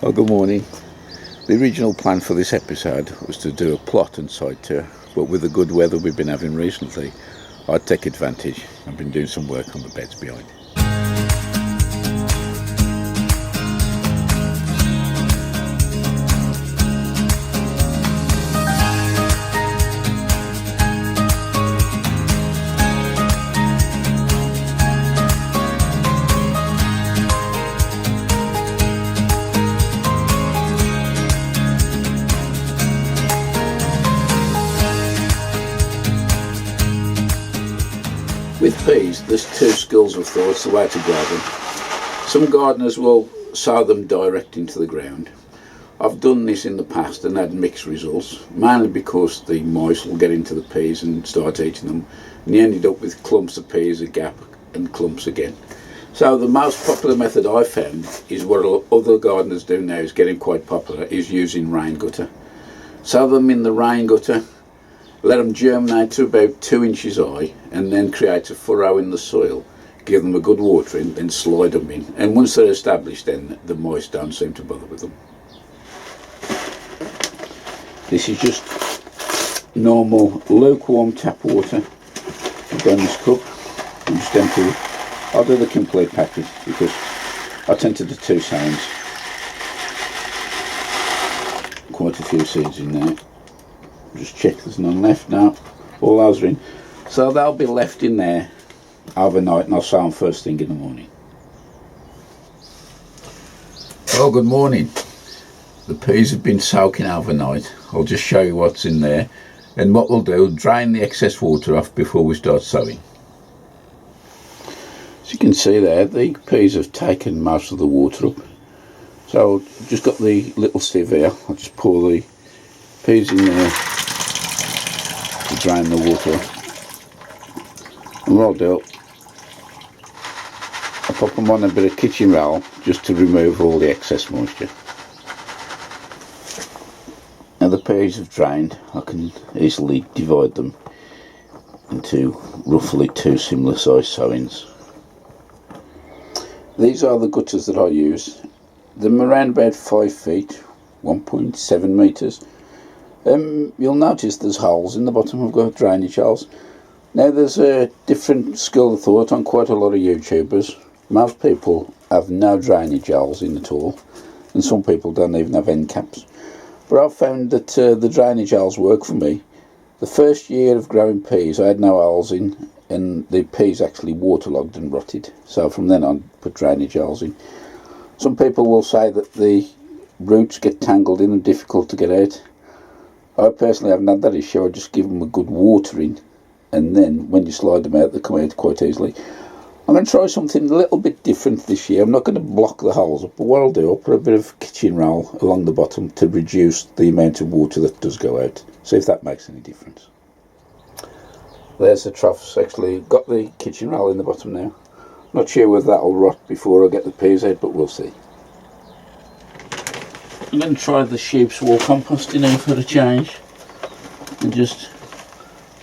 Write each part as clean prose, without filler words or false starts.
Well, good morning. The original plan for this episode was to do a plot and side tour, but with the good weather we've been having recently, I'd take advantage. I've been doing some work on the beds behind. With peas, there's two schools of thought the way to grow them. Some gardeners will sow them direct into the ground. I've done this in the past and had mixed results, mainly because the mice will get into the peas and start eating them, and you ended up with clumps of peas, a gap, and clumps again. So the most popular method I've found is what other gardeners do now, is getting quite popular, is using rain gutter. Sow them in the rain gutter, let them germinate to about 2 inches high, and then create a furrow in the soil. Give them a good watering, then slide them in. And once they're established, then the mice don't seem to bother with them. This is just normal lukewarm tap water. I've got in this cup. I'm just empty it. I'll do the complete package because I tend to do 2 sounds. Quite a few seeds in there. Just check there's none left now. All those are in. So they'll be left in there overnight and I'll sow them first thing in the morning. Well, good morning. The peas have been soaking overnight. I'll just show you what's in there. And what we'll do, drain the excess water off before we start sowing. As you can see there, the peas have taken most of the water up. So I've just got the little sieve here. I'll just pour the peas in there to drain the water. And what I'll do, I'll pop them on a bit of kitchen roll just to remove all the excess moisture. Now the peas have drained, I can easily divide them into roughly 2 similar sized sowings. These are the gutters that I use. They're around about 5 feet, 1.7 metres. You'll notice there's holes in the bottom. I've got drainage holes. Now there's a different school of thought on quite a lot of YouTubers. Most people have no drainage holes in at all, and some people don't even have end caps. But I've found that the drainage holes work for me. The first year of growing peas I had no holes in, and the peas actually waterlogged and rotted. So from then on put drainage holes in. Some people will say that the roots get tangled in and difficult to get out. I personally haven't had that issue. I just give them a good watering, and then when you slide them out they come out quite easily. I'm going to try something a little bit different this year. I'm not going to block the holes up, but what I'll do, I'll put a bit of kitchen roll along the bottom to reduce the amount of water that does go out. See if that makes any difference. There's the troughs. Actually got the kitchen roll in the bottom now. Not sure whether that'll rot before I get the peas out, but we'll see. I'm going to try the sheep's wool compost in here for a change, and just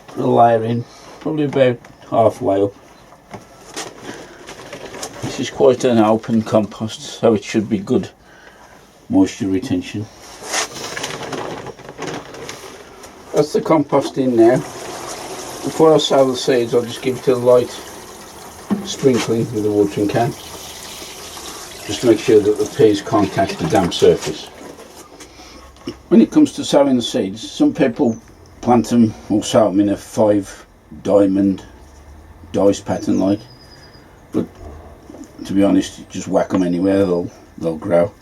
put a layer in, probably about halfway up. This is quite an open compost, so it should be good moisture retention. That's the compost in now. Before I sow the seeds, I'll just give it a light sprinkling with a watering can, just to make sure that the peas can't catch the damp surface. When it comes to sowing the seeds, some people plant them or sow them in a 5 diamond dice pattern like, but to be honest, you just whack them anywhere, they'll grow.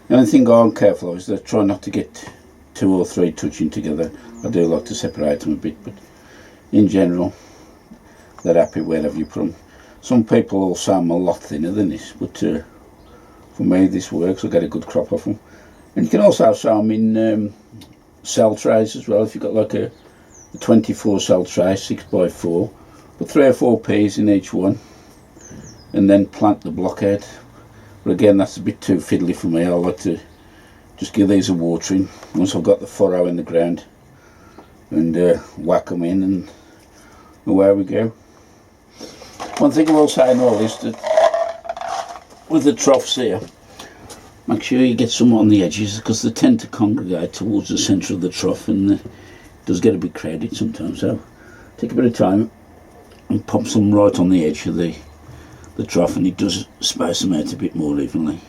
The only thing I'm careful of is that I try not to get 2 or 3 touching together. I do like to separate them a bit, but in general they're happy wherever you put them. Some people will sow them a lot thinner than this, but for me this works. I get a good crop off them. And you can also sow them in cell trays as well. If you've got like a 24 cell tray, 6x4, put 3 or 4 peas in each one, and then plant the block out. But again, that's a bit too fiddly for me. I like to just give these a watering once I've got the furrow in the ground, and whack them in, and away we go. One thing I will say in all this, that with the troughs here, Make sure you get some on the edges because they tend to congregate towards the centre of the trough, and it does get a bit crowded sometimes, so take a bit of time and pop some right on the edge of the trough, and it does space them out a bit more evenly.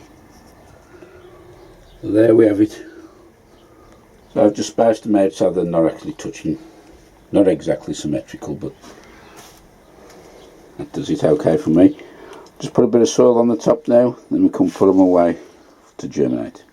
So there we have it. So I've just spaced them out so they're not actually touching, not exactly symmetrical, but that does it okay for me. Just put a bit of soil on the top now, then we can put them away to germinate.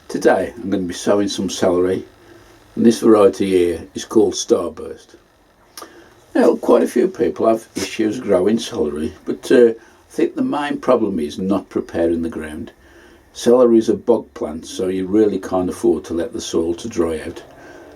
Today I'm going to be sowing some celery, and this variety here is called Starburst. Now, quite a few people have issues growing celery, but I think the main problem is not preparing the ground. Celery is a bog plant, so you really can't afford to let the soil to dry out.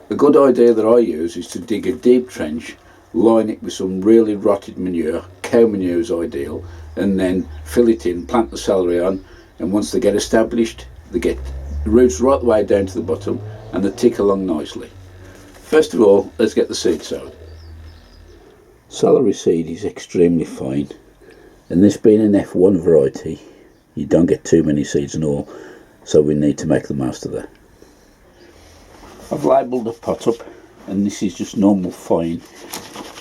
A good idea that I use is to dig a deep trench, line it with some really rotted manure, cow manure is ideal, and then fill it in, plant the celery on, and once they get established, they get roots right the way down to the bottom and they tick along nicely. First of all, let's get the seed sown. Celery seed is extremely fine, and this being an F1 variety, you don't get too many seeds and all, so we need to make the most of that. I've labelled the pot up, and this is just normal fine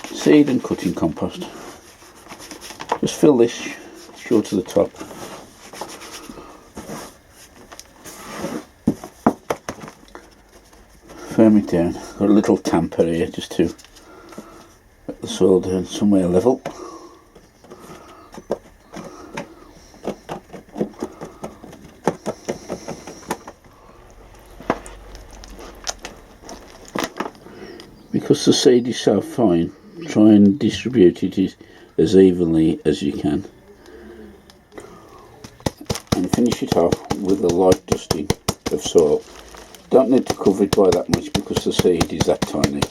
seed and cutting compost. Just fill this short to the top. Firm it down. Got a little tamper here just to get the soil down somewhere level. Because the seed is so fine, try and distribute it as evenly as you can, and finish it off with a light dusting of soil. Don't need to cover it by that much because the seed is that tiny.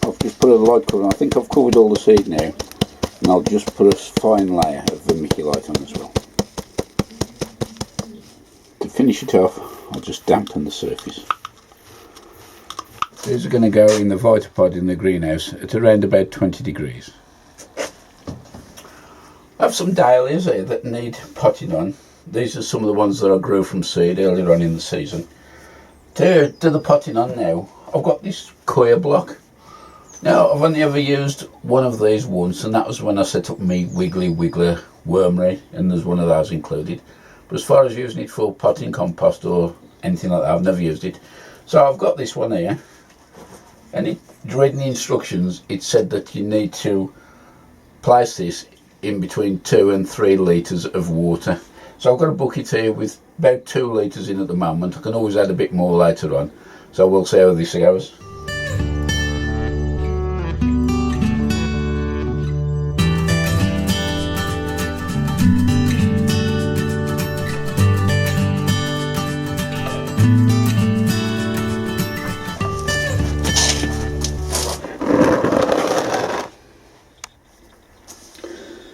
I've just put a light cover on. I think I've covered all the seed now, and I'll just put a fine layer of vermiculite on as well. To finish it off, I'll just dampen the surface. These are going to go in the Vitapod in the greenhouse at around about 20 degrees. I have some dahlias here that need potting on. These are some of the ones that I grew from seed earlier on in the season. To do the potting on now, I've got this coir block. Now, I've only ever used one of these once, and that was when I set up my Wiggly Wiggler wormery, and there's one of those included. But as far as using it for potting compost or anything like that, I've never used it. So I've got this one here, and reading the instructions, it said that you need to place this in between 2 and 3 litres of water. So I've got a bucket here with about 2 litres in at the moment. I can always add a bit more later on, so we'll see how this goes.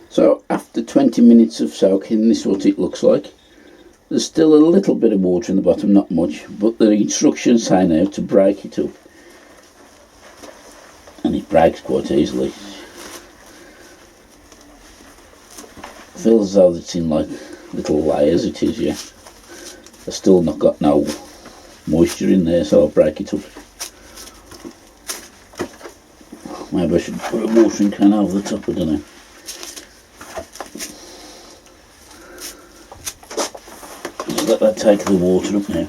So after 20 minutes of soaking, this is what it looks like. There's still a little bit of water in the bottom, not much, but the instructions say now to break it up, and it breaks quite easily. Feels as though it's in like little layers, it is, yeah. I've still not got no moisture in there, so I'll break it up. Maybe I should put a watering can over the top, I don't know. Let that take the water up now.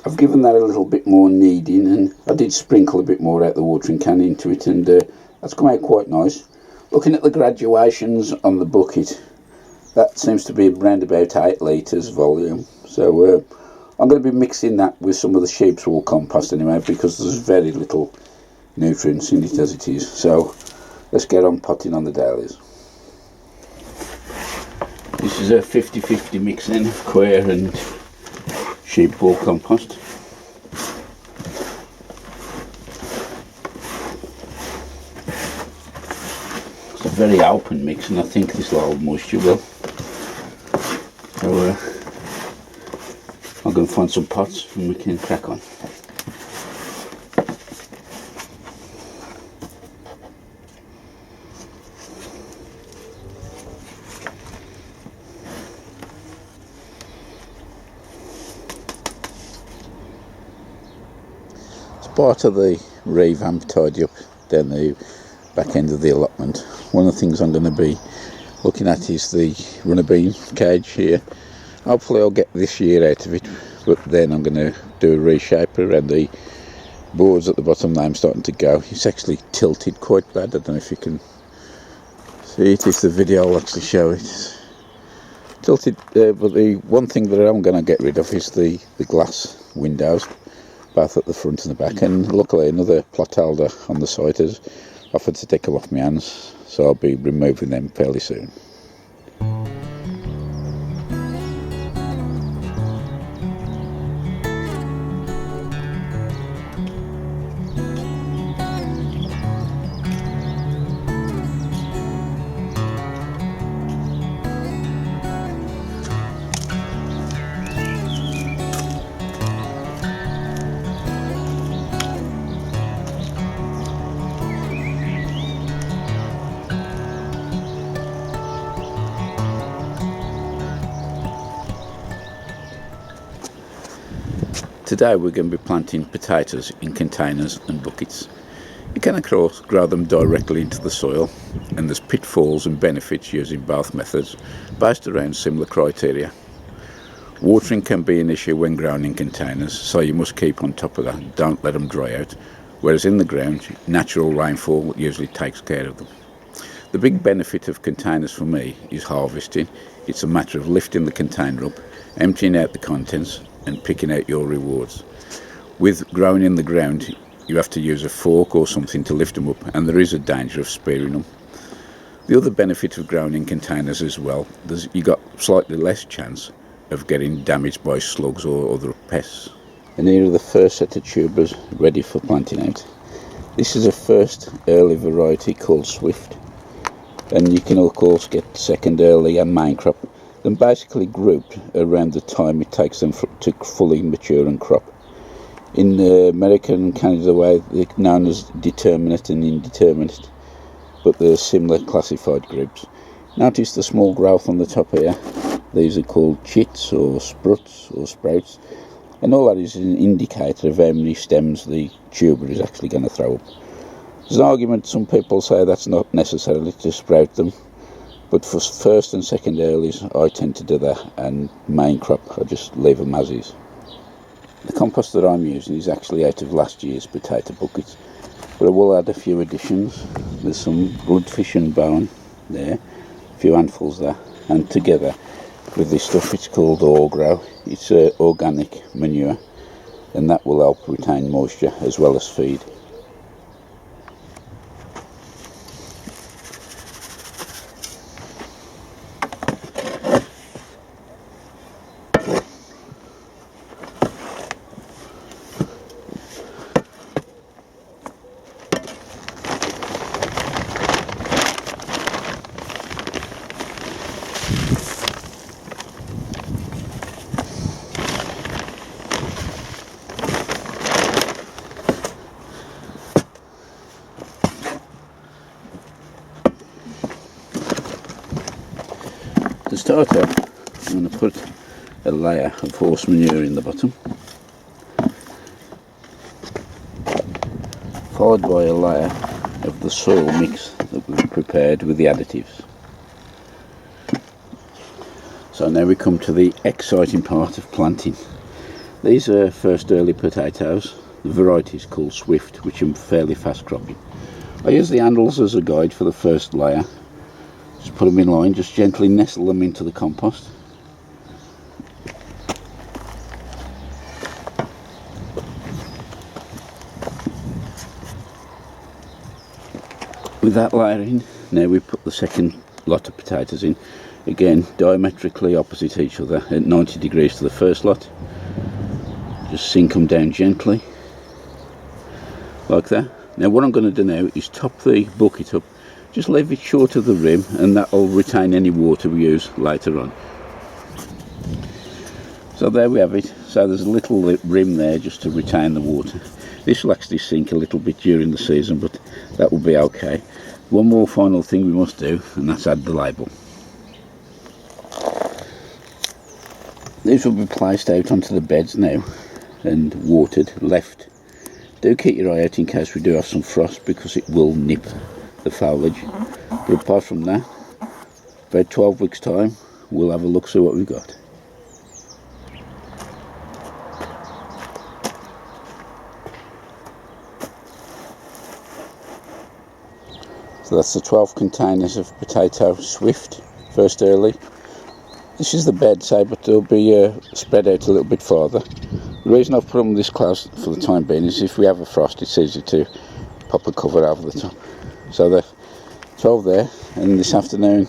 I've given that a little bit more kneading, and I did sprinkle a bit more out the watering can into it, and that's come out quite nice. Looking at the graduations on the bucket, that seems to be around about 8 litres volume. So I'm going to be mixing that with some of the sheep's wool compost anyway, because there's very little nutrients in it as it is. So let's get on potting on the dahlias. This is a 50-50 mix then of coir and sheep ball compost. It's a very open mix, and I think this will hold moisture well. So I'll go and find some pots and we can crack on. Part of the revamp, tidy up down the back end of the allotment. One of the things I'm going to be looking at is the runner bean cage here. Hopefully I'll get this year out of it, but then I'm going to do a reshape around the boards at the bottom. Now I'm starting to go. It's actually tilted quite bad. I don't know if you can see it. If the video will actually show it. It's tilted, but the one thing that I'm going to get rid of is the glass windows, both at the front and the back, and luckily another plot holder on the site has offered to take them off my hands, so I'll be removing them fairly soon. Today we're going to be planting potatoes in containers and buckets. You can of course grow them directly into the soil, and there's pitfalls and benefits using both methods based around similar criteria. Watering can be an issue when grown in containers, so you must keep on top of that. Don't let them dry out, whereas in the ground natural rainfall usually takes care of them. The big benefit of containers for me is harvesting. It's a matter of lifting the container up, emptying out the contents and picking out your rewards. With growing in the ground, you have to use a fork or something to lift them up, and there is a danger of spearing them. The other benefit of growing in containers as well, you got slightly less chance of getting damaged by slugs or other pests. And here are the first set of tubers ready for planting out. This is a first early variety called Swift, and you can of course get second early and main crop. They're basically grouped around the time it takes them to fully mature and crop. In America and Canada way, they're known as determinate and indeterminate, but they're similar classified groups. Notice the small growth on the top here. These are called chits or sprouts, and all that is an indicator of how many stems the tuber is actually going to throw up. There's an argument, some people say that's not necessarily to sprout them, but for first and second earlies I tend to do that, and main crop I just leave them as is. The compost that I'm using is actually out of last year's potato buckets, but I will add a few additions. There's some bloodfish and bone there, a few handfuls there, and together with this stuff, it's called Orgrow. It's organic manure, and that will help retain moisture as well as feed. To start off, I'm going to put a layer of horse manure in the bottom, followed by a layer of the soil mix that we've prepared with the additives. So now we come to the exciting part of planting. These are first early potatoes. The variety is called Swift, which are fairly fast cropping. I use the handles as a guide for the first layer. Just put them in line, just gently nestle them into the compost. With that layer in, now we put the second lot of potatoes in. again diametrically opposite each other at 90 degrees to the first lot. Just sink them down gently like that. Now what I'm going to do now is top the bucket up, just leave it short of the rim, and that will retain any water we use later on. So there we have it. So there's a little rim there just to retain the water. This will actually sink a little bit during the season, but that will be okay. One more final thing we must do, and that's add the label. These will be placed out onto the beds now and watered, left. Do keep your eye out in case we do have some frost, because it will nip the foliage. But apart from that, about 12 weeks time, we'll have a look, see what we've got. So that's the 12 containers of potato swift, first early. This is the bed, say, but they'll be spread out a little bit farther. The reason I've put them this close for the time being is if we have a frost, it's easy to pop a cover over the top. So the 12 there, and this afternoon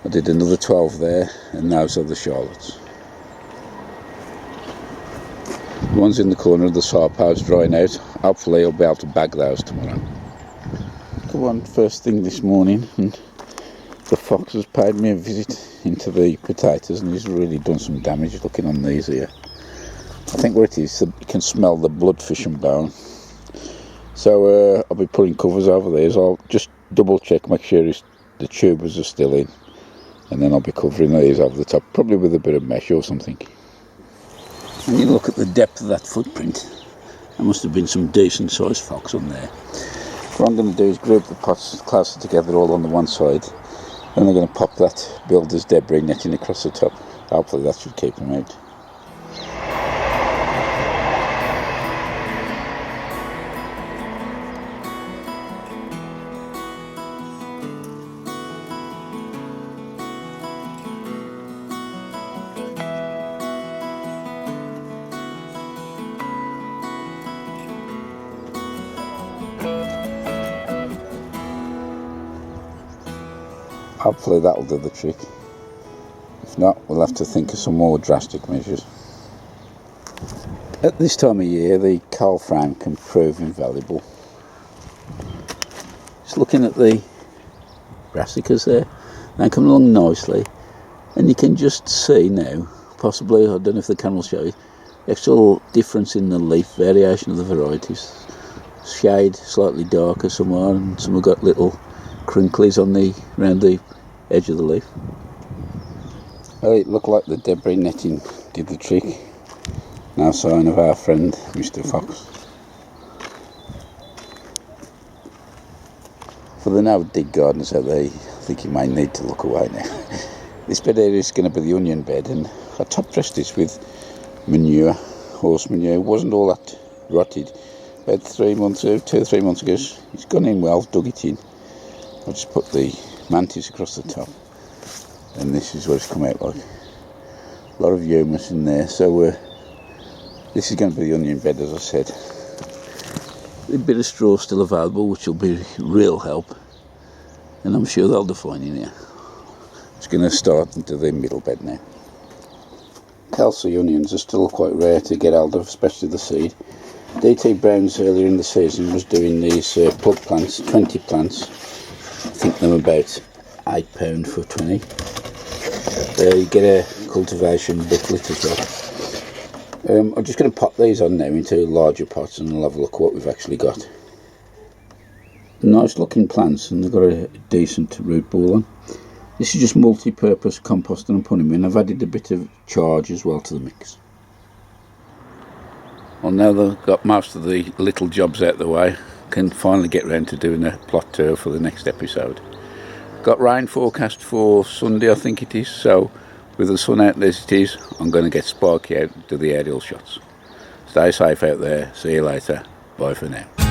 I did another 12 there, and those are the Charlottes. The ones in the corner of the sarpo's drying out. Hopefully I'll be able to bag those tomorrow. Go on first thing this morning, and the fox has paid me a visit into the potatoes, and he's really done some damage looking on these here. I think what it is, you can smell the bloodfish and bone. So I'll be putting covers over these. I'll just double check, make sure the tubers are still in, and then I'll be covering these over the top, probably with a bit of mesh or something. When you look at the depth of that footprint, there must have been some decent sized fox on there. What I'm going to do is group the pots closer together all on the one side, then I'm going to pop that builder's debris netting across the top. Hopefully that should keep them out. Hopefully that'll do the trick. If not, we'll have to think of some more drastic measures. At this time of year, the coal frame can prove invaluable. Just looking at the brassicas there, they come along nicely, and you can just see now, possibly, I don't know if the camera will show you, the actual difference in the leaf variation of the varieties. Shade slightly darker somewhere, and some have got little crinklies on around the edge of the leaf. Well, it looked like the debris netting did the trick. No sign of our friend Mr. Fox. For the no dig gardeners out there, I think you may need to look away now. This bed area is going to be the onion bed, and I top dressed this with manure, horse manure. It wasn't all that rotted. About 2 or 3 months ago, it's gone in well, dug it in. I just put the mantis across the top, and this is what it's come out like. A lot of humus in there, so this is going to be the onion bed, as I said. A bit of straw still available, which will be real help, and I'm sure they'll define in here. It's going to start into the middle bed now. Kelsae onions are still quite rare to get hold of, especially the seed. DT Browns earlier in the season was doing these plug plants, 20 plants. I think them about £8 for 20. You get a cultivation booklet as well. I'm just going to pop these on now into larger pots, and I'll have a look what we've actually got. Nice looking plants, and they've got a decent root ball on. This is just multi-purpose compost, and I'm putting them in. I've added a bit of charge as well to the mix. Well, now they've got most of the little jobs out of the way, can finally get round to doing a plot tour for the next episode. Got rain forecast for Sunday, I think it is, so with the sun out as it is, I'm going to get Sparky out to the aerial shots. Stay safe out there, see you later, bye for now.